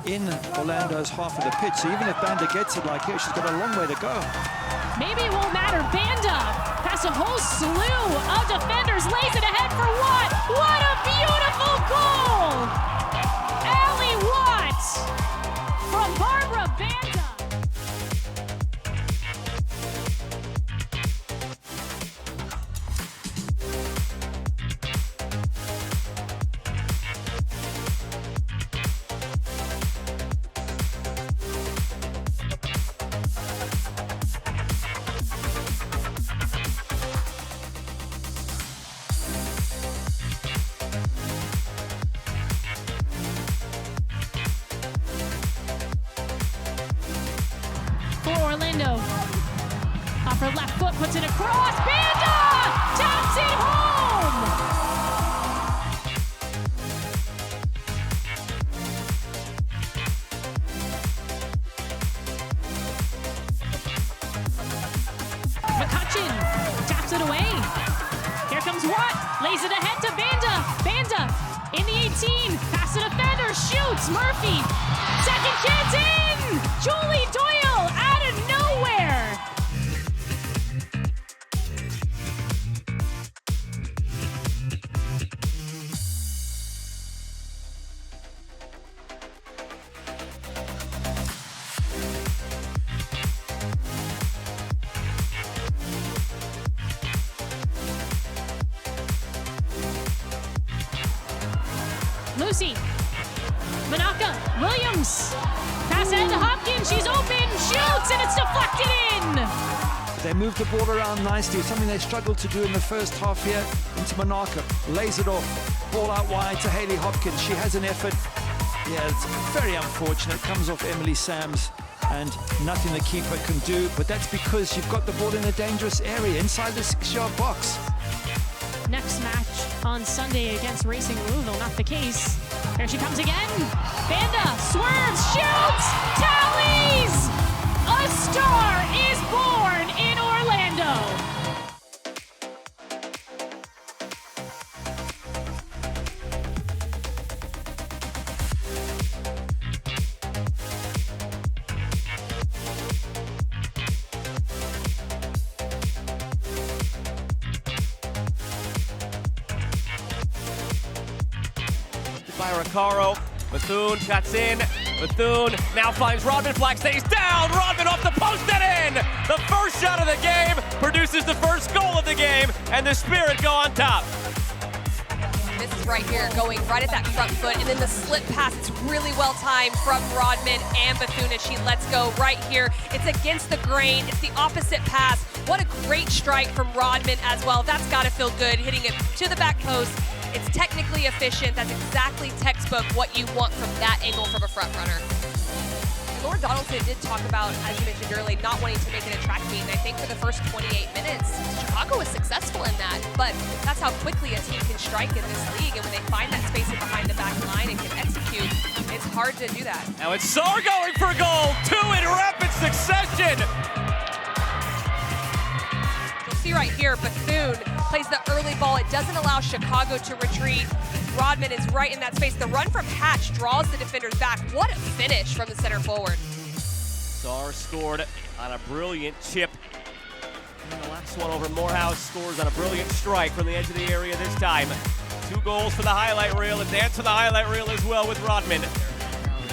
in Orlando's half of the pitch. So even if Banda gets it like here, she's got a long way to go. Maybe it won't matter. Banda has a whole slew of defenders. Lays it ahead for Watt. What a beautiful goal! Allie Watt from Barbara Banda. For Orlando, off her left foot, puts it across, Banda taps it home! McCutcheon taps it away. Here comes Watt, lays it ahead to Banda. Banda in the 18, past the defender, shoots, Murphy. Second chance in! Julie Doyle out of nowhere! Lucy, Manaka, Williams, pass ahead to Hopkins, she's open, shoots, and it's deflected in! They move the ball around nicely, something they struggled to do in the first half here. Into Manaka, lays it off, ball out wide to Hayley Hopkins. She has an effort. Yeah, it's very unfortunate. Comes off Emily Sams, and nothing the keeper can do. But that's because you've got the ball in a dangerous area, inside the 6-yard box. Next match on Sunday against Racing Louisville, not the case. Here she comes again. Banda swerves, shoots, tallies! A star is born in Orlando. By Recaro, Bethune cuts in, Bethune now finds Rodman, flag stays down, Rodman off the post and in! The first shot of the game produces the first goal of the game, and the Spirit go on top. This is right here, going right at that front foot, and then the slip pass, it's really well timed from Rodman and Bethune as she lets go right here. It's against the grain, it's the opposite pass. What a great strike from Rodman as well. That's gotta feel good, hitting it to the back post. It's technically efficient. That's exactly textbook what you want from that angle from a front runner. Lauren Donaldson did talk about, as you mentioned earlier, not wanting to make it a track meet. And I think for the first 28 minutes, Chicago was successful in that. But that's how quickly a team can strike in this league. And when they find that spacing behind the back line and can execute, it's hard to do that. Now it's Saar going for a goal, 2 in rapid succession. You'll see right here, Bethune plays the early ball. It doesn't allow Chicago to retreat. Rodman is right in that space. The run from Hatch draws the defenders back. What a finish from the center forward. Saar scored on a brilliant chip. And the last one over Morehouse scores on a brilliant strike from the edge of the area this time. 2 goals for the highlight reel, a dance for the highlight reel as well with Rodman.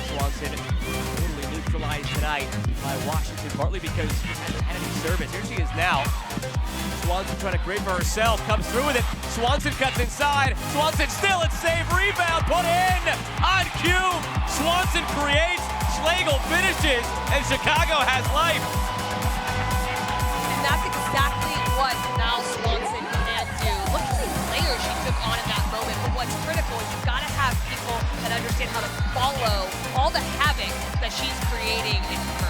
Swanson totally neutralized tonight by Washington, partly because she hasn't had any service. Here she is now. Swanson trying to create for herself, comes through with it. Swanson cuts inside. Swanson still at save, rebound, put in on cue. Swanson creates, Schlegel finishes, and Chicago has life. And that's exactly what Niall Swanson can do. Look at the players she took on in that moment. But what's critical is you've got to have people that understand how to follow all the havoc that she's creating in her.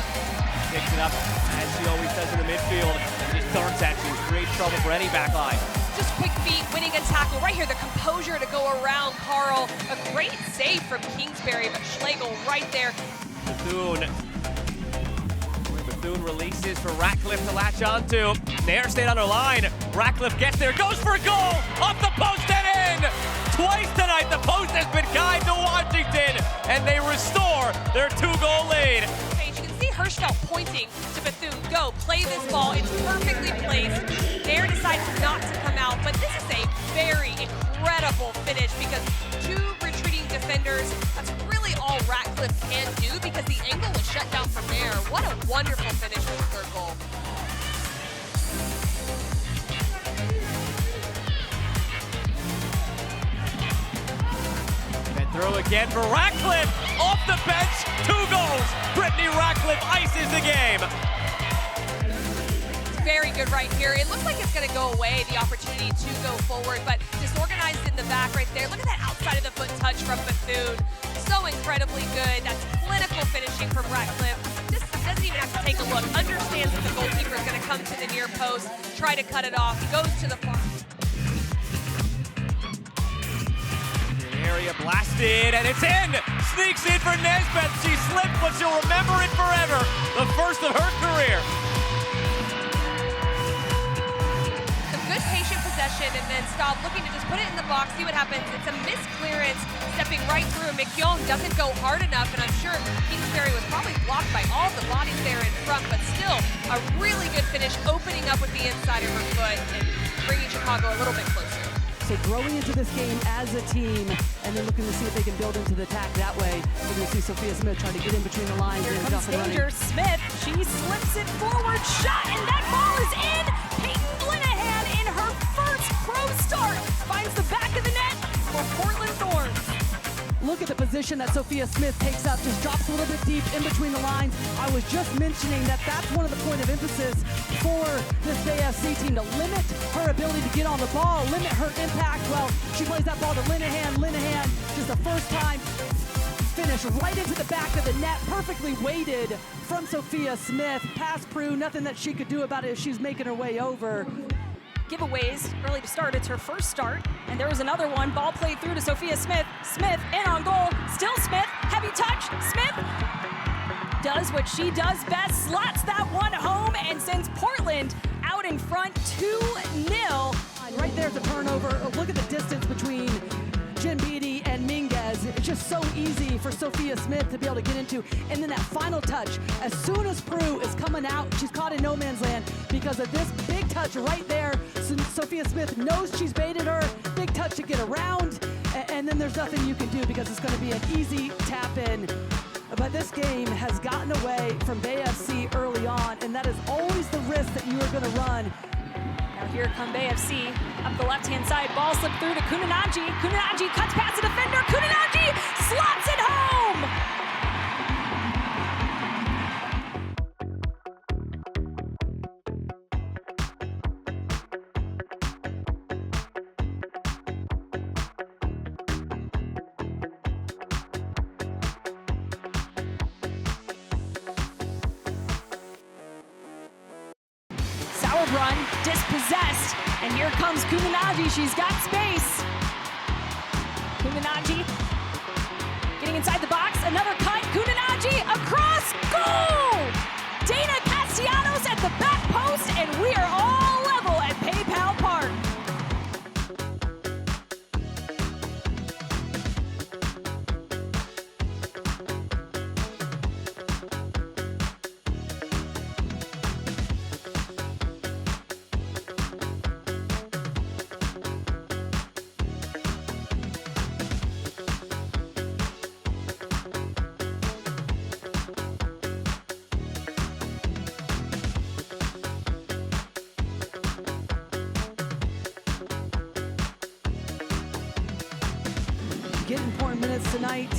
Picks it up, as she always does in the midfield, and just darts at you. Great trouble for any back line. Just quick feet, winning a tackle. Right here, the composure to go around Carl. A great save from Kingsbury, but Schlegel right there. Bethune releases for Ratcliffe to latch onto. Nair stayed on her line. Ratcliffe gets there, goes for a goal! Off the post and in! again. Twice tonight, the post has been kind to Washington, and they restore their 2-goal lead. You can see Hirschfeld pointing to Bethune. Go, play this ball. It's perfectly placed. Dare decides not to come out, but this is a very incredible finish because 2 retreating defenders, that's really all Ratcliffe can do because the angle was shut down from there. What a wonderful finish for the 3rd goal. And throw again for Ratcliffe. Off the bench, 2 goals. Brittany Ratcliffe ices the game. Very good right here. It looks like it's going to go away, the opportunity to go forward, but disorganized in the back right there. Look at that outside of the foot touch from Bethune. So incredibly good. That's clinical finishing from Ratcliffe. Just doesn't even have to take a look. Understands that the goalkeeper is going to come to the near post, try to cut it off. He goes to the far. Area blasted, and it's in! Sneaks in for Nesbeth. She slipped, but she'll remember it forever. The first of her career. Good patient possession and then stop, looking to just put it in the box, see what happens. It's a missed clearance, stepping right through. McKeown doesn't go hard enough, and I'm sure Kingsbury was probably blocked by all the bodies there in front, but still a really good finish, opening up with the inside of her foot and bringing Chicago a little bit closer. So growing into this game as a team and then looking to see if they can build into the attack that way. We're going to see Sophia Smith trying to get in between the lines. Here and comes danger. Smith, she slips it forward, shot, and that ball is in. Peyton Linehan in her first pro start finds the back of the net for Portland Thorns. Look at the position that Sophia Smith takes up, just drops a little bit deep in between the lines. I was just mentioning that that's one of the point of emphasis for this Bay FC team, to limit her ability to get on the ball, limit her impact. Well, she plays that ball to Linehan. Linehan, just the first time finish right into the back of the net, perfectly weighted from Sophia Smith. Pass Prue, nothing that she could do about it as she's making her way over. Giveaways early to start. It's her first start, and there was another one. Ball played through to Sophia Smith. Smith in on goal. Still Smith. Heavy touch. Smith does what she does best. Slots that one home and sends Portland out in front 2-0. Right there's a turnover. Look at the distance between Jen Beatty and Minguez. It's just so easy for Sophia Smith to be able to get into. And then that final touch, as soon as Prue is coming out, she's caught in no man's land because of this big touch right there. So Sophia Smith knows she's baited her. Big touch to get around. And then there's nothing you can do because it's going to be an easy tap in. But this game has gotten away from Bay FC early on, and that is always the risk that you are going to run. Now here come Bay FC up the left-hand side. Ball slipped through to Kuninaji. Kuninaji cuts past the defender. Kuninaji slots it home. Run, dispossessed, and here comes Kuninaji. She's got space. Kuninaji getting inside the box. Another cut. Kuninaji across. Goal! Dana Castellanos at the back post, and we are all level at PayPal Park. Get important minutes tonight,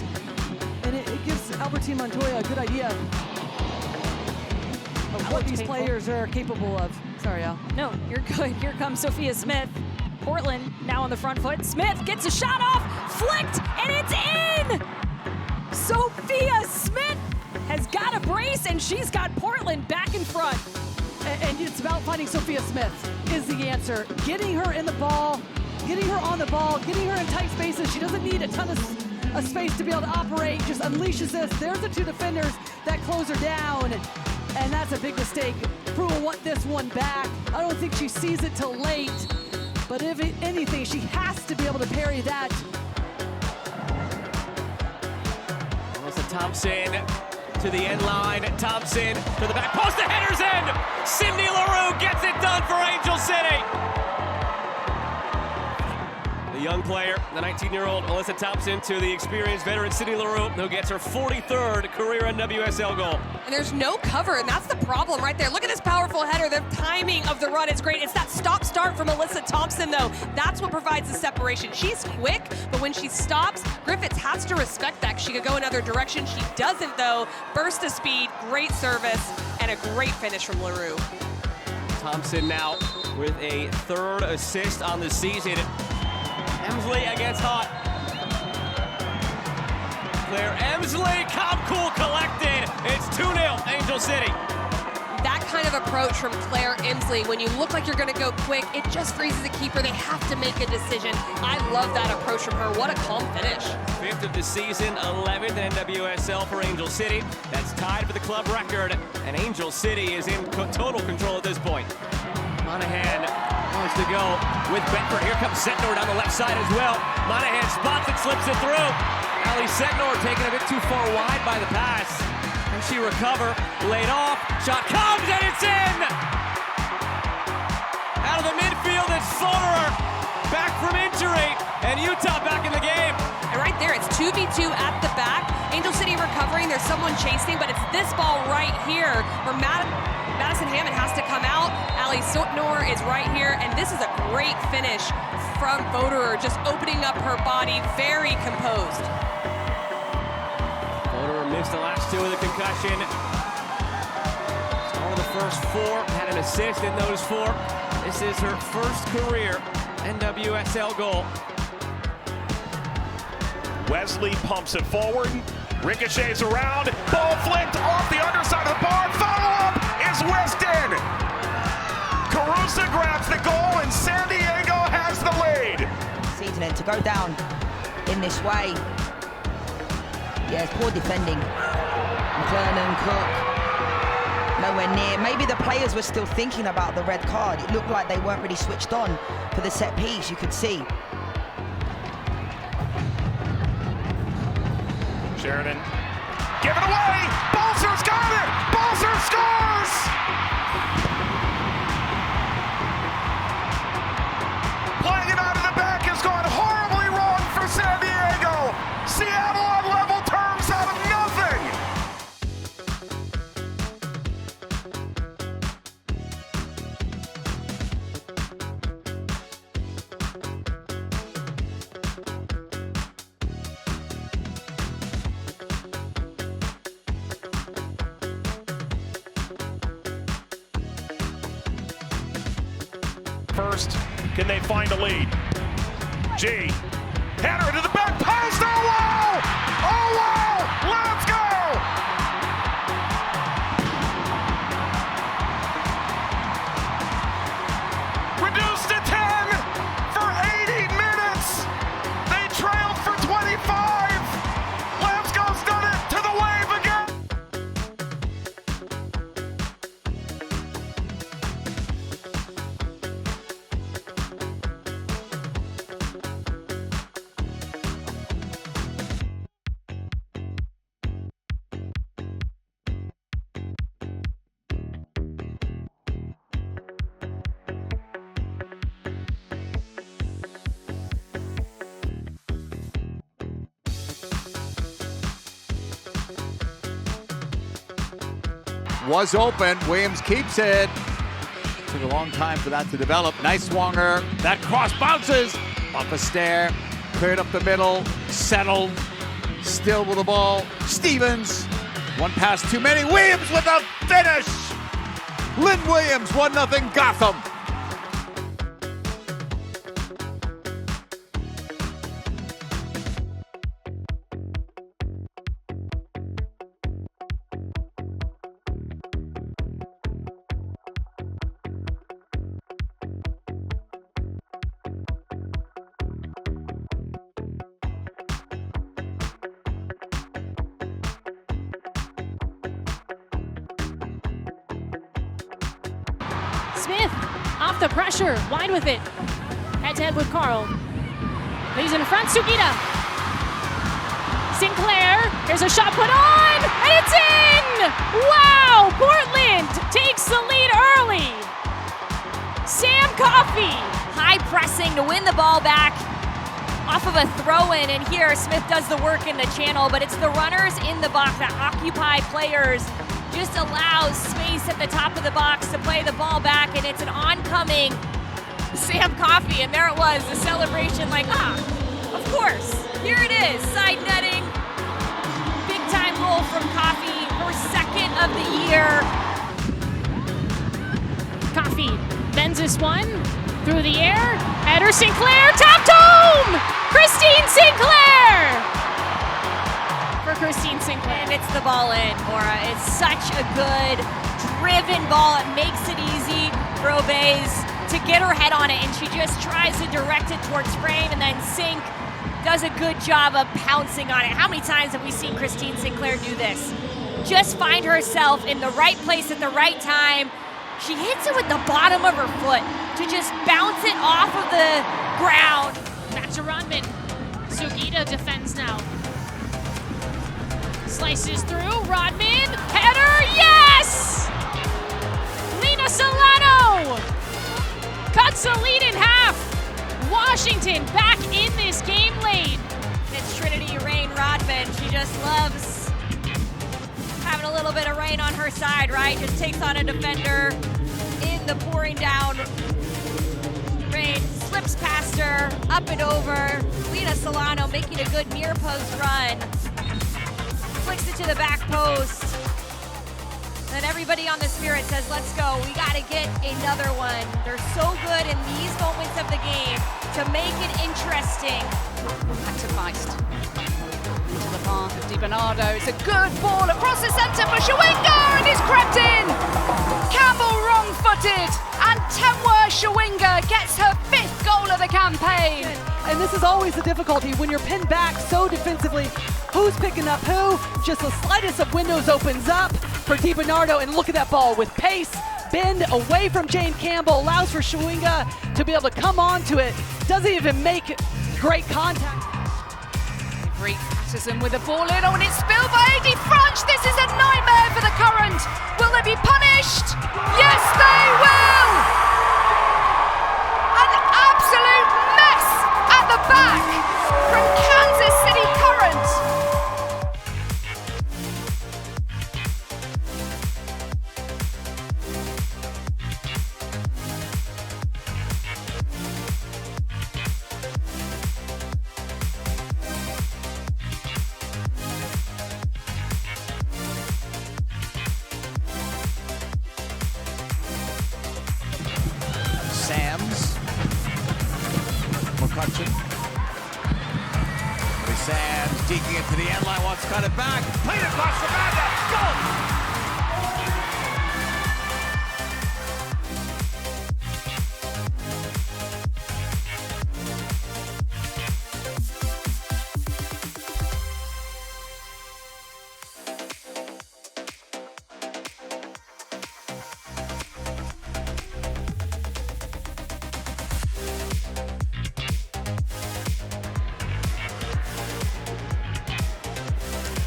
and it gives Albertine Montoya a good idea of what these players are capable of. Sorry, Al. No, you're good. Here comes Sophia Smith. Portland now on the front foot. Smith gets a shot off, flicked, and it's in! Sophia Smith has got a brace, and she's got Portland back in front. And it's about finding Sophia Smith is the answer. Getting her in the ball, getting her on the ball, getting her in tight spaces. She doesn't need a ton of space to be able to operate. Just unleashes this. There's the 2 defenders that close her down. And that's a big mistake. Prue will want this one back. I don't think she sees it till late. But if anything, she has to be able to parry that. Melissa Thompson to the end line. Thompson to the back post. The header's in. Cindy LaRue gets it done for Angel City. The young player, the 19-year-old Melissa Thompson, to the experienced veteran Cindy LaRue, who gets her 43rd career NWSL goal. And there's no cover, and that's the problem right there. Look at this powerful header. The timing of the run is great. It's that stop-start from Melissa Thompson, though. That's what provides the separation. She's quick, but when she stops, Griffiths has to respect that. She could go another direction. She doesn't, though. Burst of speed, great service, and a great finish from LaRue. Thompson now with a 3rd assist on the season. Emsley against Hott. Claire Emsley, calm, cool, collected. It's 2-0, Angel City. That kind of approach from Claire Emsley, when you look like you're going to go quick, it just freezes the keeper. They have to make a decision. I love that approach from her. What a calm finish. 5th of the season, 11th in NWSL for Angel City. That's tied for the club record, and Angel City is in total control at this point. Monahan wants to go with Bedford. Here comes Setnor down the left side as well. Monahan spots it, slips it through. Ali Setnor taken a bit too far wide by the pass. Can she recover? Laid off. Shot comes and it's in! Out of the midfield, it's Forer. Back from injury, and Utah back in the game. And right there, it's 2v2 at the back. Angel City recovering. There's someone chasing, but it's this ball right here where Madison Hammond has to come out. Ali Setnor is right here, and this is a great finish from Voderer, just opening up her body, very composed. Voderer missed the last 2 with a concussion. One of the first 4, had an assist in those 4. This is her first career NWSL goal. Wesley pumps it forward, ricochets around, ball flicked off the underside of the bar, follow-up is Weston! Carusa grabs the goal and San Diego has the lead! Season and to go down in this way, yeah, it's poor defending. McClellan, Cook, nowhere near. Maybe the players were still thinking about the red card. It looked like they weren't really switched on for the set piece, you could see. Sheridan, give it away! Balser's got it! Balser scores! Playing it out of the back has gone horribly wrong for San Diego. Seattle on level terms out of nothing. First, can they find a lead? G, header to the back post, oh wow! Oh wow! Let's go! Reduced to 10 for 80 minutes! They trailed for 25! Lamsco's done it to the wave again! Was open. Williams keeps it. Took a long time for that to develop. Nice swanger. That cross bounces off a stair. Cleared up the middle. Settled. Still with the ball. Stevens. One pass too many. Williams with a finish. Lynn Williams, 1-0 Gotham. Smith off the pressure, wide with it. Head-to-head with Carl. Leaves in front, Sugita. Sinclair, here's a shot put on, and it's in! Wow, Portland takes the lead early. Sam Coffey. High pressing to win the ball back off of a throw-in, and here Smith does the work in the channel, but it's the runners in the box that occupy players, just allows space at the top of the box to play the ball back, and it's an oncoming Sam Coffey, and there it was, the celebration like, of course, here it is, side netting, big time goal from Coffey, her second of the year. Coffey bends this one through the air, header Sinclair, tapped home! Christine Sinclair! For Christine Sinclair. And it's the ball in, Maura. It's such a good, driven ball. It makes it easy for Obeys to get her head on it, and she just tries to direct it towards frame, and then Sink does a good job of pouncing on it. How many times have we seen Christine Sinclair do this? Just find herself in the right place at the right time. She hits it with the bottom of her foot to just bounce it off of the ground. Back to Rodman. Sugita defends now. Slices through, Rodman, header, yes! Lena Solano cuts the lead in half. Washington back in this game late. It's Trinity Rain Rodman. She just loves having a little bit of rain on her side, right? Just takes on a defender in the pouring down rain, slips past her, up and over. Lena Solano making a good near post run. Flicks it to the back post. Then everybody on the Spirit says, let's go. We got to get another one. They're so good in these moments of the game to make it interesting. Back to Feist. Into the path of Di Bernardo. It's a good ball across the centre for Shawinga, and it's crept in. Campbell wrong-footed, and Temwa Shawinga gets her 5th goal of the campaign. And this is always the difficulty when you're pinned back so defensively. Who's picking up who? Just the slightest of windows opens up for Di Bernardo, and look at that ball with pace. Bend away from Jane Campbell, allows for Shawinga to be able to come onto it. Doesn't even make great contact. Great Patterson with the ball in. Oh, and it's spilled by AD French. This is a nightmare for the Current. Will they be punished? Yes, they will! An absolute mess at the back from Kansas City Current. Sams. McCutcheon. Sams digging into the end line, wants to cut it back. Played across the banda. Goal!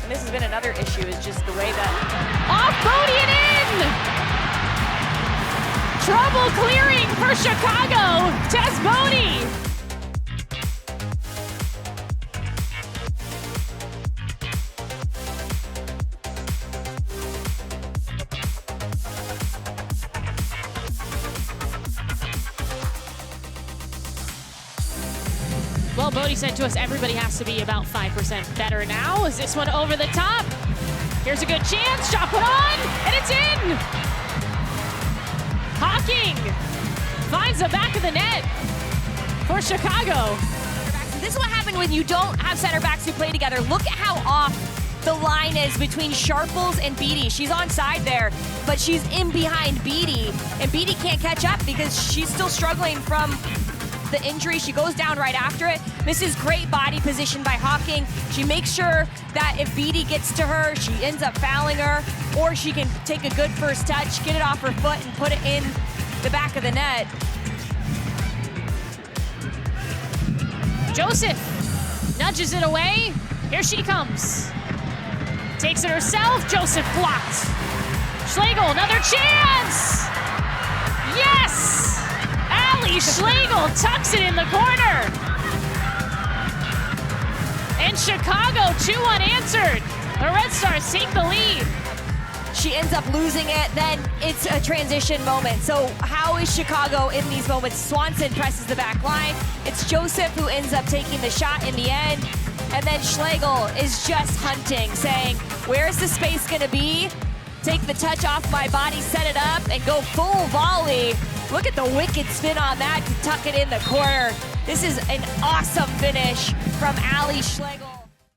And this has been another issue, is just the way that Off Bodie and in! Trouble clearing for Chicago. Tess Bodie. Well, Bodie said to us, everybody has to be about 5% better now. Is this one over the top? Here's a good chance, shot put on, and it's in! Hawking finds the back of the net for Chicago. This is what happened when you don't have center backs who play together. Look at how off the line is between Sharples and Beattie. She's onside there, but she's in behind Beattie, and Beattie can't catch up because she's still struggling from the injury. She goes down right after it. This is great body position by Hawking. She makes sure that if Beattie gets to her, she ends up fouling her, or she can take a good first touch, get it off her foot, and put it in the back of the net. Joseph nudges it away. Here she comes. Takes it herself. Joseph blocked. Schlegel, another chance. Yes! Ali Schlegel tucks it in the corner. And Chicago, 2 unanswered. The Red Stars take the lead. She ends up losing it, then it's a transition moment. So how is Chicago in these moments? Swanson presses the back line. It's Joseph who ends up taking the shot in the end. And then Schlegel is just hunting, saying, where's the space gonna be? Take the touch off my body, set it up, and go full volley. Look at the wicked spin on that to tuck it in the corner. This is an awesome finish from Ali Schlegel.